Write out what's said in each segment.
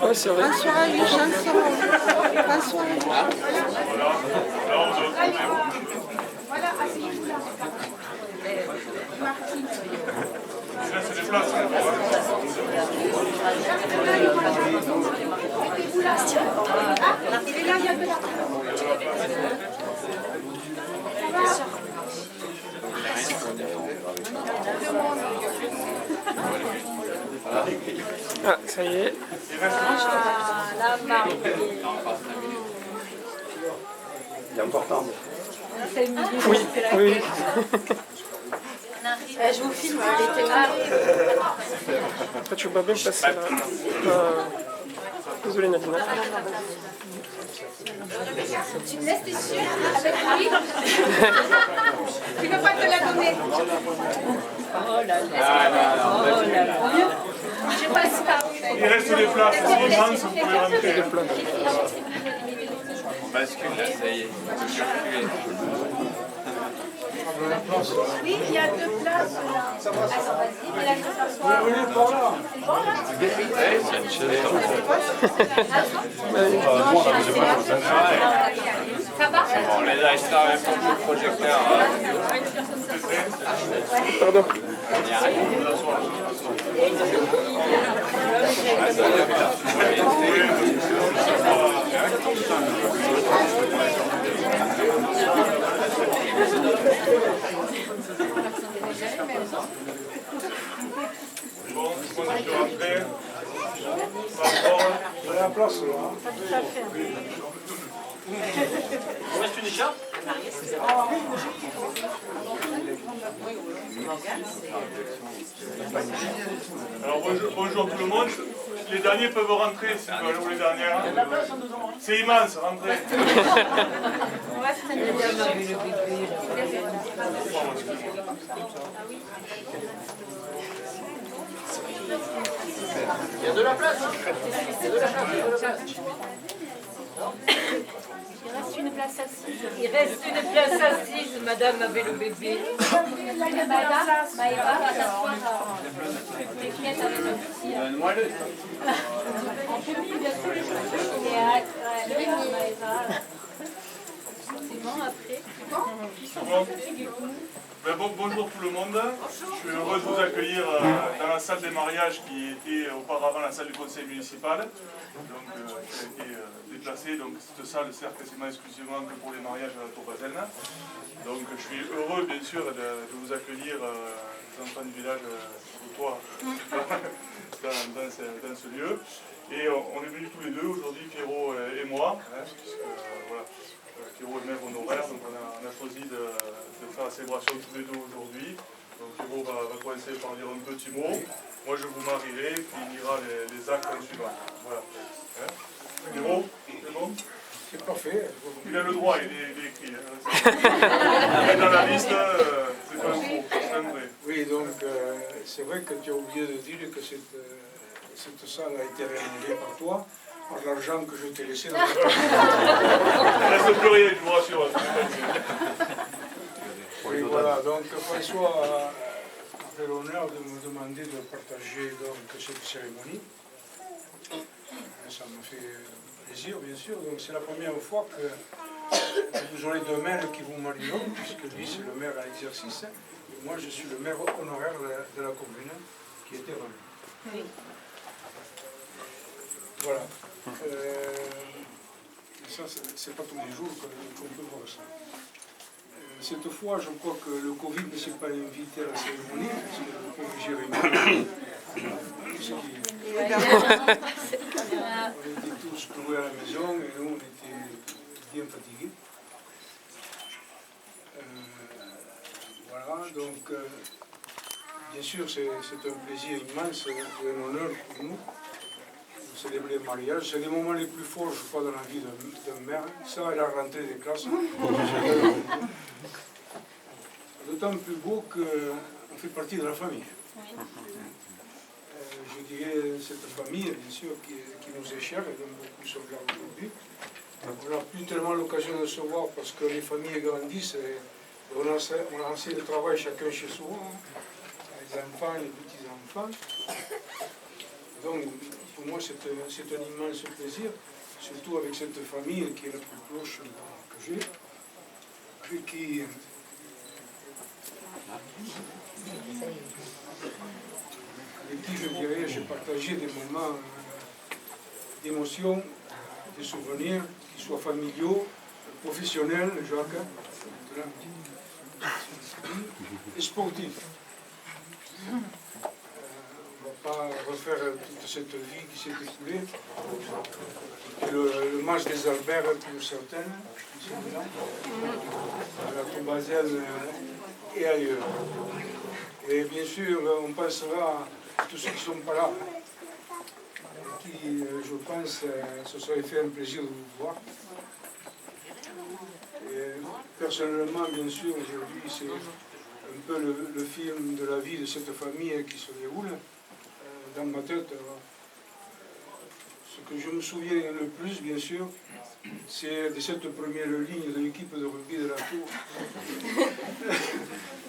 Ouais, c'est vrai. François, une chanson. François. Ah, ça y est. C'est important. Oui, oui. Je vous filme, elle était là. Après, tu vas bien passer là. Désolé, Nadine. Tu me laisses dessus avec lui. Tu ne veux pas te la donner. Oh là là. Je passe pas. Il reste des places. Si vous pouvez rentrer. On bascule là, ça y est. Oui, il y a 2 places là. Alors vas-y, mais là, que ça soit. C'est une chose. Ça va? Bon, les là, ils se travaillent pour le projecteur. Pardon. Bon, on a pu rentrer. Vous avez la place là. Il reste une écharpe? Alors bonjour tout le monde. Les derniers peuvent rentrer s'ils veulent, ou les dernières. C'est immense, rentrez. Il y a de la place. Il reste une place assise. Il reste une place assise, madame avec le bébé. Maïva va s'asseoir avec le petit. Donne-moi le. C'est bon après. Bon, bonjour tout le monde. Je suis heureux de vous accueillir dans la salle des mariages qui était auparavant la salle du conseil municipal, donc, qui a été déplacée. Donc cette salle sert quasiment exclusivement que pour les mariages à la Tourbazel. Donc je suis heureux bien sûr de vous accueillir, les enfants du village, pour toi, dans ce lieu. Et on est venus tous les deux aujourd'hui, Pierrot et moi, puisque voilà. Pierrot est maire honoraire, donc on a choisi de faire la célébration tous les deux aujourd'hui. Donc Pierrot va commencer par dire un petit mot. Moi je vous marierai, puis il ira les actes en suivant. Voilà. Hein Pierrot, c'est bon? C'est parfait. Il a le droit, il est écrit. Hein. Dans la liste, c'est pas un faux, c'est un vrai. Oui, donc c'est vrai que tu as oublié de dire que cette salle a été réalisée par toi, par l'argent que je t'ai laissé dans la Il ne reste plus rien, je vous rassure. Oui, voilà, donc François a fait l'honneur de me demander de partager donc, cette cérémonie. Ça me fait plaisir, bien sûr. Donc c'est la première fois que vous aurez deux maires qui vous marieront, puisque lui c'est le maire à exercice, et moi je suis le maire honoraire de la commune qui était remis. Oui. Voilà. Ça, c'est pas tous les jours qu'on peut voir ça. Cette fois, je crois que le Covid ne s'est pas invité à la cérémonie, parce que le pauvre Jérémy, on était tous cloués à la maison et nous, on était bien fatigués. Voilà, donc, bien sûr, c'est un plaisir immense et un honneur pour nous. Célébrer le mariage, c'est les moments les plus forts, je crois, dans la vie d'un maire. Ça et la rentrée des classes. D'autant plus beau qu'on fait partie de la famille. Je dirais cette famille, bien sûr, qui nous est chère et dont beaucoup se regardent aujourd'hui. On n'a plus tellement l'occasion de se voir parce que les familles grandissent et on a assez de travail chacun chez soi, hein. Les enfants, les petits-enfants. Donc, pour moi, c'est un immense plaisir, surtout avec cette famille qui est la plus proche que j'ai, et qui, avec qui, je dirais, j'ai partagé des moments d'émotion, des souvenirs, qu'ils soient familiaux, professionnels, Jacques, et sportifs. On ne va pas refaire toute cette vie qui s'est écoulée. Le match des Alberts pour certains, qui sont là, à la Tourbazienne et ailleurs. Et bien sûr, on pensera à tous ceux qui ne sont pas là, qui, je pense, se serait fait un plaisir de vous voir. Et personnellement, bien sûr, aujourd'hui, c'est un peu le film de la vie de cette famille qui se déroule dans ma tête. Ce que je me souviens le plus, bien sûr, c'est de cette première ligne de l'équipe de rugby de la Tour.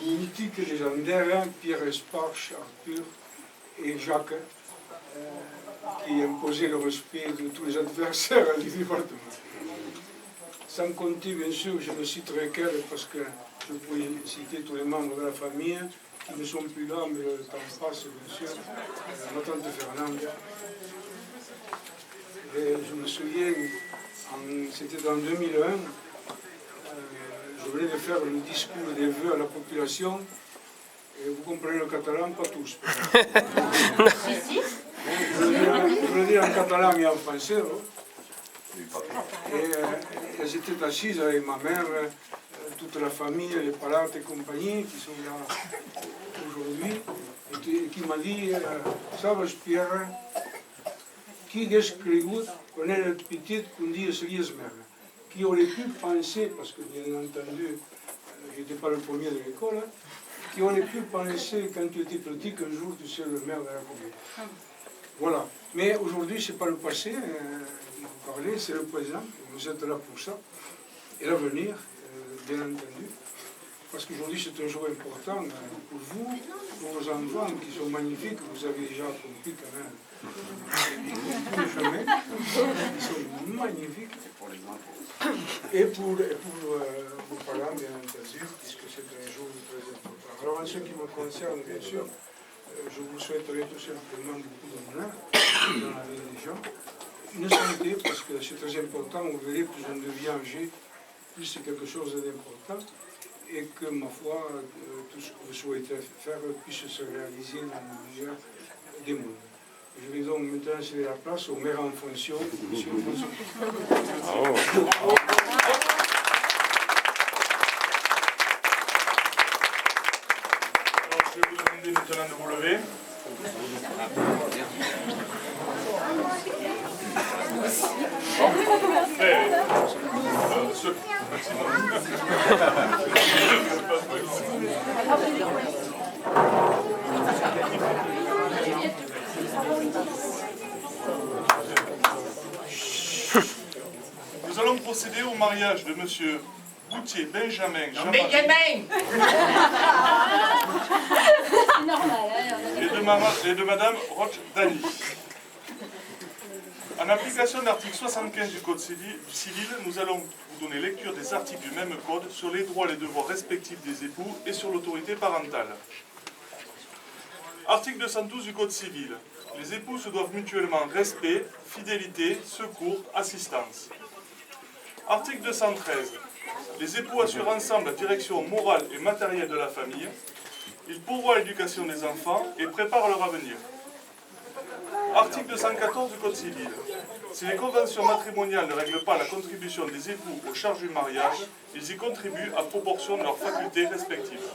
Mythique légendaire, Pierre Esparche, Arthur et Jacques, qui imposaient le respect de tous les adversaires du département. Sans compter, bien sûr, je ne citerai qu'elle parce que je pourrais citer tous les membres de la famille qui ne sont plus là, mais le temps passe, bien sûr. Ma tante Fernande. Et je me souviens, c'était en 2001, je venais de faire le discours des vœux à la population. Et vous comprenez le catalan, pas tous. Je le dis en catalan et en français. Et elles étaient assises avec ma mère, toute la famille, les palates et compagnie qui sont là aujourd'hui, et qui m'a dit, sabes, Pierre, qui est-ce que qu'on est le petit qu'on dit sérieux mère? Qui aurait pu penser, parce que bien entendu, je n'étais pas le premier de l'école, qui aurait pu penser quand tu étais petit qu'un jour tu serais le maire de la commune. Voilà. Mais aujourd'hui, ce n'est pas le passé, vous parlez, c'est le présent, vous êtes là pour ça. Et l'avenir, bien entendu. Parce qu'aujourd'hui, c'est un jour important pour vous, pour vos enfants qui sont magnifiques, vous avez déjà compris quand même. Tous les chemins, ils sont magnifiques. Et pour vos parents, bien entendu, puisque c'est un jour très important. Alors, en ce qui me concerne, bien sûr, je vous souhaiterais tout simplement beaucoup de bonheur dans la vie des gens. Une santé, parce que c'est très important, vous verrez, plus on devient âgé, plus c'est quelque chose d'important, et que, ma foi, tout ce que vous souhaitez faire puisse se réaliser dans le meilleur des mondes. Je vais donc maintenant céder la place au maire en fonction, M. François. Alors, je vais vous demander maintenant de vous lever. Nous allons procéder au mariage de Monsieur Boutier Benjamin et de Madame Roch Dany. En application de l'article 75 du Code civil, nous allons vous donner lecture des articles du même Code sur les droits et les devoirs respectifs des époux et sur l'autorité parentale. Article 212 du Code civil. Les époux se doivent mutuellement respect, fidélité, secours, assistance. Article 213. Les époux assurent ensemble la direction morale et matérielle de la famille. Ils pourvoient l'éducation des enfants et préparent leur avenir. Article 214 du Code civil. Si les conventions matrimoniales ne règlent pas la contribution des époux aux charges du mariage, ils y contribuent à proportion de leurs facultés respectives.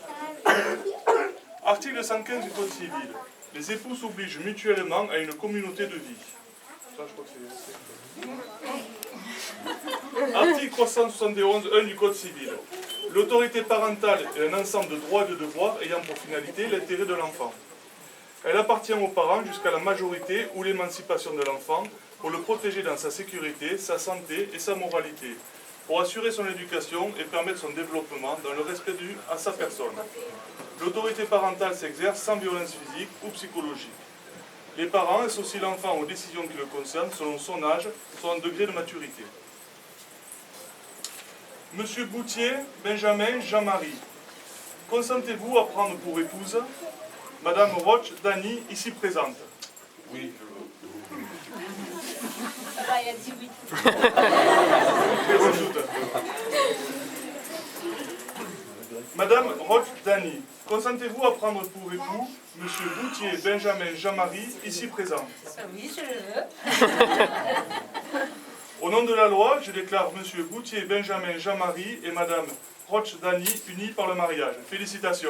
Article 115 du Code civil. Les époux s'obligent mutuellement à une communauté de vie. Ça, je crois que c'est... Article 371.1 du Code civil. L'autorité parentale est un ensemble de droits et de devoirs ayant pour finalité l'intérêt de l'enfant. Elle appartient aux parents jusqu'à la majorité ou l'émancipation de l'enfant pour le protéger dans sa sécurité, sa santé et sa moralité, pour assurer son éducation et permettre son développement dans le respect dû à sa personne. L'autorité parentale s'exerce sans violence physique ou psychologique. Les parents associent l'enfant aux décisions qui le concernent selon son âge, son degré de maturité. Monsieur Boutier, Benjamin, Jean-Marie, consentez-vous à prendre pour épouse Madame Roch, Dany, ici présente? Oui, Ah, il a dit oui. Madame Roch, Dany, consentez-vous à prendre pour époux Monsieur Boutier, Benjamin, Jean-Marie, ici présent? Oui, je le veux. Au nom de la loi, je déclare Monsieur Boutier, Benjamin, Jean-Marie et Madame Roch, Dany unis par le mariage. Félicitations.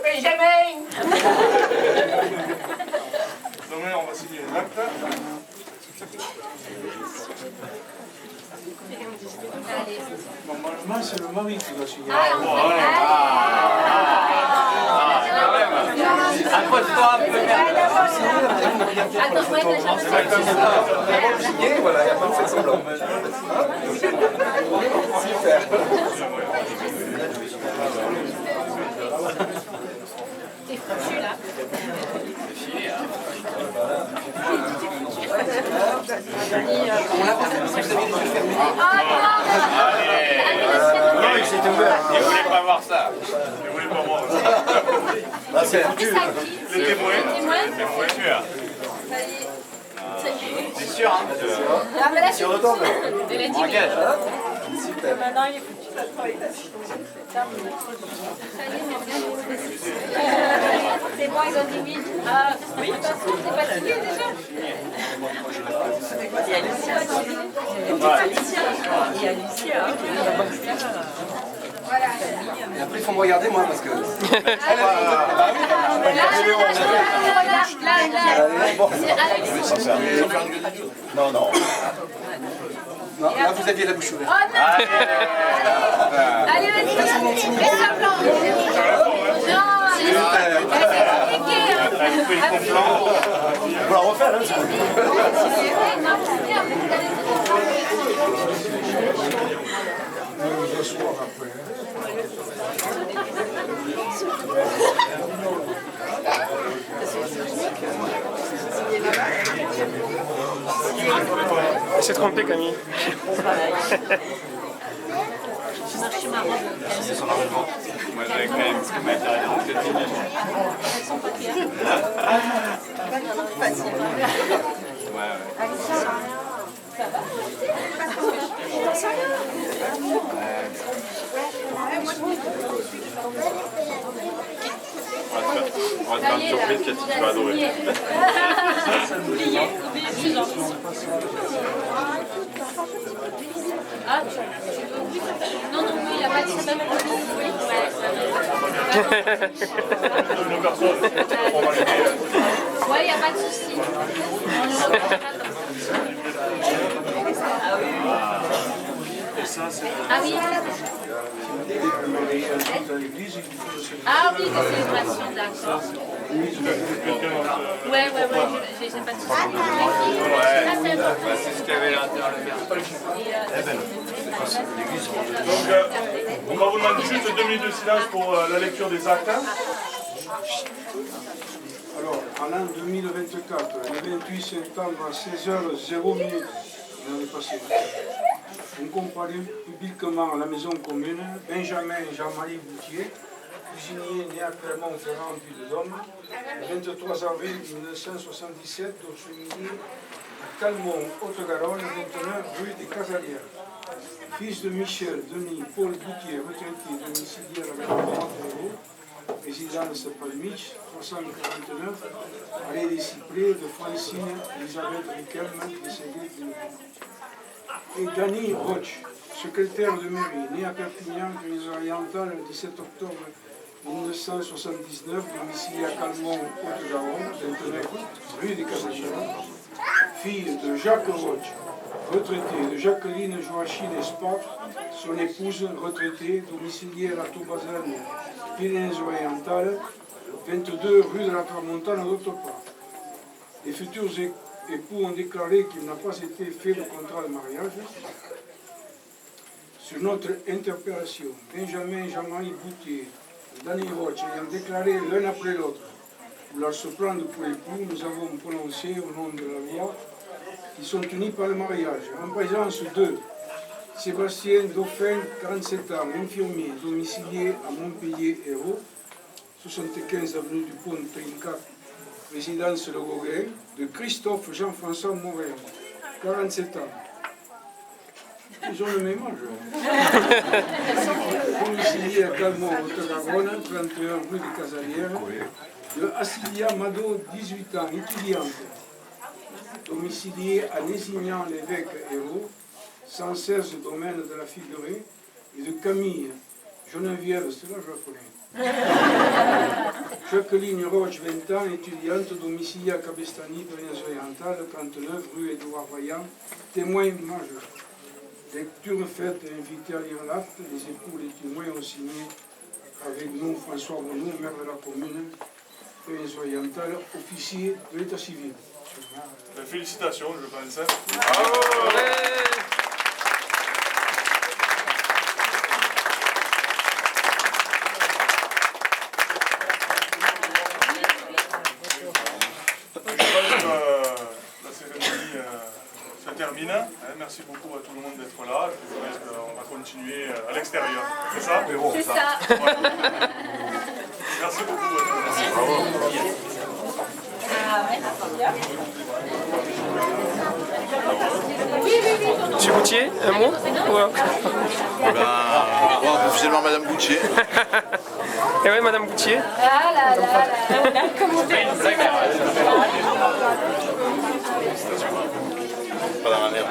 Benjamin! Demain, on va signer l'acte. Normalement, c'est le mari qui va signer. accroche-toi un peu. Attends, ouais, déjà. Voilà, il n'y a pas de fait semblant. Super. T'es foutu là. Non, il s'est ouvert. Il ne voulait pas voir ça. Je voulais pas voir. Là, c'est foutu. Les témoins. C'est sûr. C'est sûr, hein. Ah, mais là, c'est Retourne. elle a dit oui. Engage. Super. Maintenant, il est foutu. C'est bon, ils ont dit oui. Ah, oui. T'es fatigué déjà? Il y a Lucia. Il y a Lucia. Et après, il faut me regarder, moi, parce que. Là, Bon. c'est Alexis. Non, non. Non, là, vous aviez la bouche ouverte. Oh non! Allez, vas-y, fais semblant. Non, c'est compliqué. On va la refaire, hein, si vous voulez. Non, c'est bien. Elle s'est trompée, Camille. C'est son argument. Moi, j'avais quand même ce que m'a intéressé dans cette vidéo. Ouais. On va te faire une surprise, Cathy, tu vas adorer. Ah, non, non, il n'y a pas de souci. Nos personnes. On va l'aider. Ouais, il n'y a pas de souci. On le reverra Ah oui. Ah oui, des célébrations, d'accord. Ouais, j'ai pas de souci. Ah, c'est bon. C'est ce qu'il y avait là dans le Donc, on va vous demander juste 2 minutes de silence pour la lecture des actes. Alors, en l'an 2024, le 28 septembre à 16h00, l'année passée, on comparait publiquement à la maison commune Benjamin Jean-Marie Boutier, cuisinier né à Clermont-Ferrand, Puy-de-Dôme, le 23 avril 1977, domicilié à Calmont, Haute-Garonne, 29 rue des Casalières. Fils de Michel, Denis, Paul Boutier, retraité, domicilié à la gare de résidence Palmich, 349, allée des Cyprès, de Francine, Elisabeth Riquelme, décédée de et Dany Roch, secrétaire de mairie, né à Perpignan, Pyrénées-Orientales, le 17 octobre 1979, domiciliée à Calmont, Haute-Garonne, 29 rue des Casalières, fille de Jacques Roche, retraité, de Jacqueline Joachim Espat, son épouse retraitée, domiciliée à la Tour-Bazane, Pyrénées-Orientales, 22 rue de la Tramontane, d'autre part. Les futurs époux ont déclaré qu'il n'a pas été fait de contrat de mariage. Sur notre interpellation, Benjamin Jean-Marie Boutier et Danny Roche ayant déclaré l'un après l'autre vouloir se prendre pour époux, nous avons prononcé au nom de la loi qu'ils sont unis par le mariage. En présence de Sébastien Dauphin, 47 ans, infirmier, domicilié à Montpellier-Hérault, 75 avenue du Pont Trinquet, résidence Le Gauguin, de Christophe Jean-François Morel, 47 ans. Ils ont le même âge. Domicilié à Calmont, Haute-Garonne, 31 rue des Casalières, de Assilia Mado, 18 ans, étudiante. Domicilié à Lézignan-l'Évêque Hérault, 116 domaine de la Figurée, et de Camille Geneviève, cela je la connais. Jacqueline Roche, 20 ans, étudiante, domiciliée à Cabestany, Pyrénées-Orientales, 39 rue Édouard Vaillant, témoin majeur. Lecture faite et invité à lire l'acte, les époux, les témoins ont signé avec nous François Renaud, maire de la commune, Pyrénées-Orientales, officier de l'état civil. Félicitations, je pense. La cérémonie se termine. Merci beaucoup à tout le monde d'être là. Je pense qu'on va continuer à l'extérieur. C'est ça? C'est ça. Voilà. Merci beaucoup à tous. Monsieur Boutier, un mot? Voilà. Officiellement Madame Boutier. Et oui, Madame Boutier. Ah là là là. Comment Pas la manière.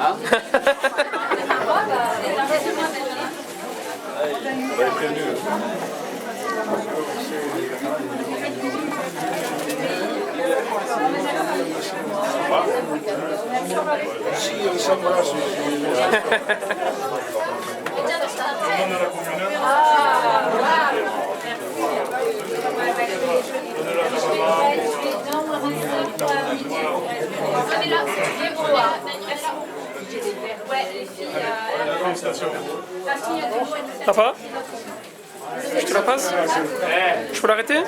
On est prévenu. Si on s'embrasse. Tout le monde à la commune. Donnez-la à sa maman. Félicitations. Papa? Je te la passe? Je peux l'arrêter?